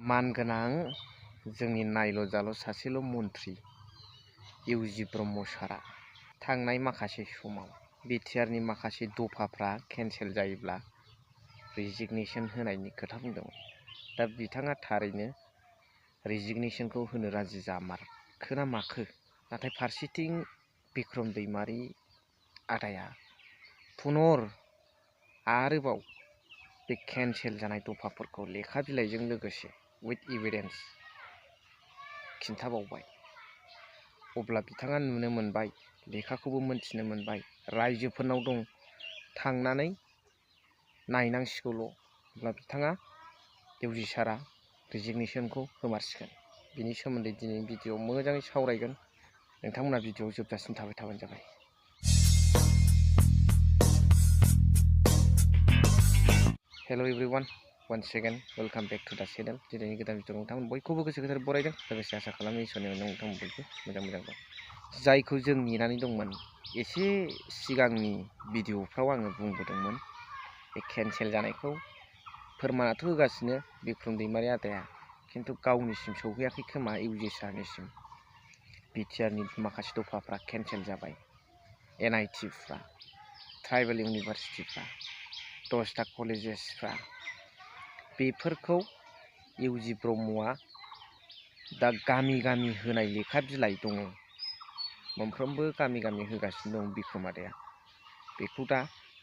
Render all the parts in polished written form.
मानगोनां जोंनि नायल' जाल' सासेल' मन्थ्रि इउजि ब्रह्म सारा थांनाय माखासे समाव बिटिआरनि माखासे दफाफ्रा केन्सेल जायोब्ला रिजिगनेसन होनायनि खोथा बुंदोंमोन। दा बिथाङा थारैनो रिजिगनेसनखौ होनो राजि जामारखो ना माखो? नाथाय फारसेथिं बिक्रम दैमारि आदाया पुनर आरोबाव बे केन्सेल जानाय दफाफोरखौ लेखा बिलाइजों लोगोसे विथ एभिडेन्स खिन्थाबावबाय। अब्ला बिथाङा नुनो मोनबाय, लेखाखौबो मोनथिनो मोनबाय, रायजोफोरनाव दं, थांनानै नायनांसिगौल'। अब्ला बिथाङा इउजि सारा रिजिगनेसनखौ होमारसिगोन। बिनि सोमोन्दै दिनैनि भिडिअ'आव मोजाङै सावरायगोन। नोंथांमोना भिडिअ'आव जोबजासिम थाबानो जाबाय। Hello' everyone, once again welcome back to the channel. दिनैनि गोदान भिडिअ' नोंथांमोन बयखौबो गोसो गोथारै बरायदों। लोगोसे आसा खालामो इसोरनि अननायाव नोंथांमोन बयबो मोजां दं। जायखौ जों नेनानै दंमोन, एसे सिगांनि भिडिअ'फ्राव आङो बुंबोदोंमोन, बे केन्सेल जानायखौ फोरमानथ' होगासिनो बिक्रम दैमारि आदाया, खिन्थु गावनिसिम सौहैयाखै खोमा इउजि सारनिसिम। बिटिआरनि माखासे दफाफ्रा केन्सेल जाबाय। एनआइटिफ्रा, ट्राइबेल इउनिभारसिटिफ्रा, 10टा कलेजेसफ्रा, बेफोरखौ इउजि ब्रह्मआ दा गामि गामि होनाय लेखा बिलाइ दङ। मोनफ्रोमबो गामि गामि होगासिनो दं बिक्रम आदाया। बेखौ दा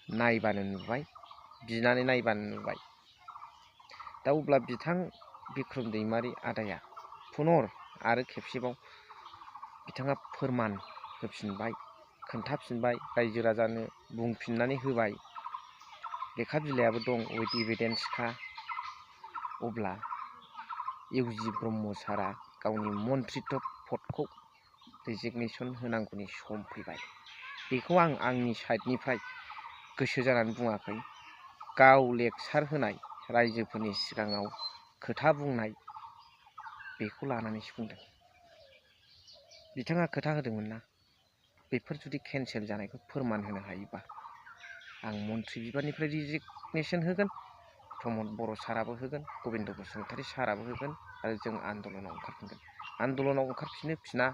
नायबानो नुबाय, बिनानै नायबानो नुबाय। दा अब्ला बिक्रम दैमारि आदाया पुनर आरो खेबसेबाव बिथाङा फोरमान होफिनबाय, खोन्थाफिनबाय, रायजो राजानो बुंफिननानै होबाय। लेखा बिलाइयाबो दं, विथ एभिडेन्सखा। अब्ला इउजि ब्रह्म सारा गावनि मन्थ्रित्व पदखौ रिजिगनेसन होनांगौनि सम फैबाय। बेखौ आं आंनि साइडनिफ्राय गोसो जानानै बुङाखै। गाव लेक्सार होनाय, रायजोफोरनि सिगाङाव खोथा बुंनाय, बेखौ लानानैसो बुंदों। बिथाङा खोथा होदोंमोन ना, बेफोर जुदि केन्सेल जानायखौ फोरमान होनो हायोबा आं मन्थ्रि बिबाननिफ्राय रिजिगनेसन होगोन, प्रमद बर' साराबो होगोन, गबिन्द बसुमतारी साराबो होगोन, आरो जों आन्दलनाव ओंखारफिनगोन। आन्दलनाव ओंखारफिनो फिना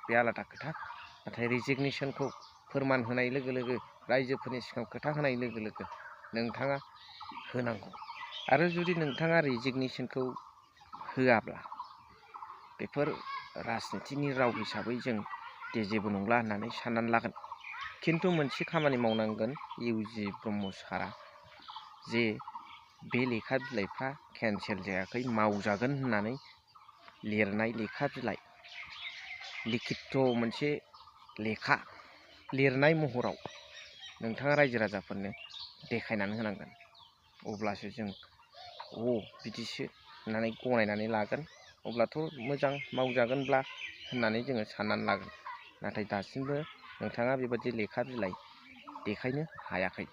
बे आलादा खोथा। नाथाय रिजिगनेसनखौ फोरमान होनाय लोगो लोगो, रायजोफोरनि सिगाङाव खोथा होनाय लोगो लोगो नोंथाङा होनांगौ। आरो जुदि नोंथाङा रिजिगनेसनखौ होआब्ला बेफोर राजनितिनि राव हिसाबै जों दे जेबो नंला होननानै साननानै लागोन। खिन्थु मोनसे खामानि मावनांगोन इउजि ब्रह्म सारा, जे बे लेखा बिलाइफ्रा केन्सेल जायाखै, मावजागोन होननानै लिरनाय लेखा बिलाइ, लिखित मोनसे लेखा लिरनाय महराव नोंथाङा रायजो राजाफोरनो देखायनानै होनांगोन। अब्लासो जों बिदिसो होननानै गनायनानै लागोन। अब्लाथ' मोजां, मावजागोनब्ला होननानै जोङो साननानै लागोन। नाथाय दासिमबो नोंथाङा बेबादि लेखा बिलाइ देखायनो हायाखै।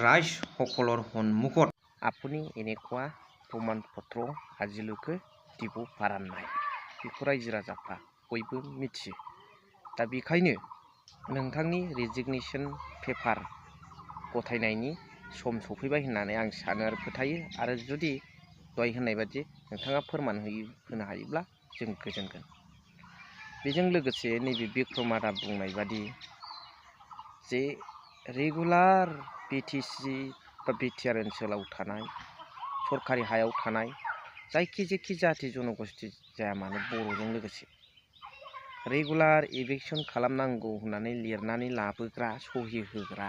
राइज सकলৰ সন্মুখত আপুনি এনেকুৱা प्रमाण पत्र आजिলৈকে দিব পৰা নাই। बेखौ रायजो राजाफ्रा बयबो मिथियो। दा बेखायनो नोंथांनि रिजिगनेसन पेपार गथायनायनि सम सफैबाय होननानै आं सानो आरो फोथायो। आरो जुदि दहाय होननाय बादि नोंथाङा फोरमान होनो हायोब्ला जों गोजोनगोन। बेजों लोगोसे नैबे बिक्रम आदा बुंनाय बादि जे रेगुलार बिटिसि बा बिटिआर ओनसोलाव थानाय, सरकारि हायाव थानाय जायखि जाथि जन'गस्थि जाया मानो बर'जों लोगोसे रेगुलार इभिकसन खालामनांगौ होननानै लिरनानै लाबोग्रा, सहि होग्रा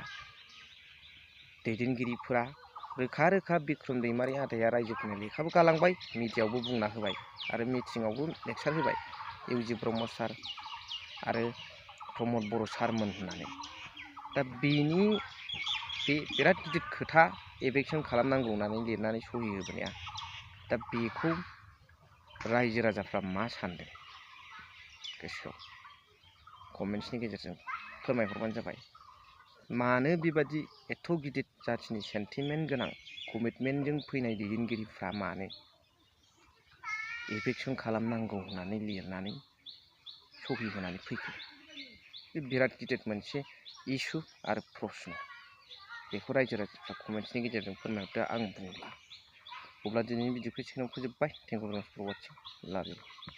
दैदेनगिरिफोरा रोखा रोखा बिक्रम दैमारि आदाया रायजोफोरनो लेखाबो गालांबाय, मिडियायावबो बुंना होबाय, आरो मिटिङावबो लेक्सार होबाय इउजि ब्रह्म सार आरो प्रमद बर' सारमोन होननानै। दा बेनि बे बिराद गिदिर खोथा, इभिकसन खालामनांगौ होननानै लिरनानै सहि होबोनाया, दा बेखौ रायजो राजाफ्रा मा सानदों गोसोआव कमेन्ट्सनि गेजेरजों फोरमायहरबानो जाबाय। मानो बेबादि एथ' गिदिर जाथिनि सेन्टिमेन्ट गोनां कमिटमेन्टजों फैनाय दैदेनगिरिफ्रा मानो इभिकसन खालामनांगौ होननानै लिरनानै सहि होनानै फैखो? बे बिराद गिदिर मोनसे इसु आरो प्रश्न। बेखौ रायजो राजाफ्रा कमेन्ट्सनि गेजेरजों फोरमायहरदो, आं बुंला। अब्ला दिनैनि भिडिअखौ एसेयावनो फोजोबबाय। थेंक इउ भेरि माच फर वाचिं। लाभ इउ।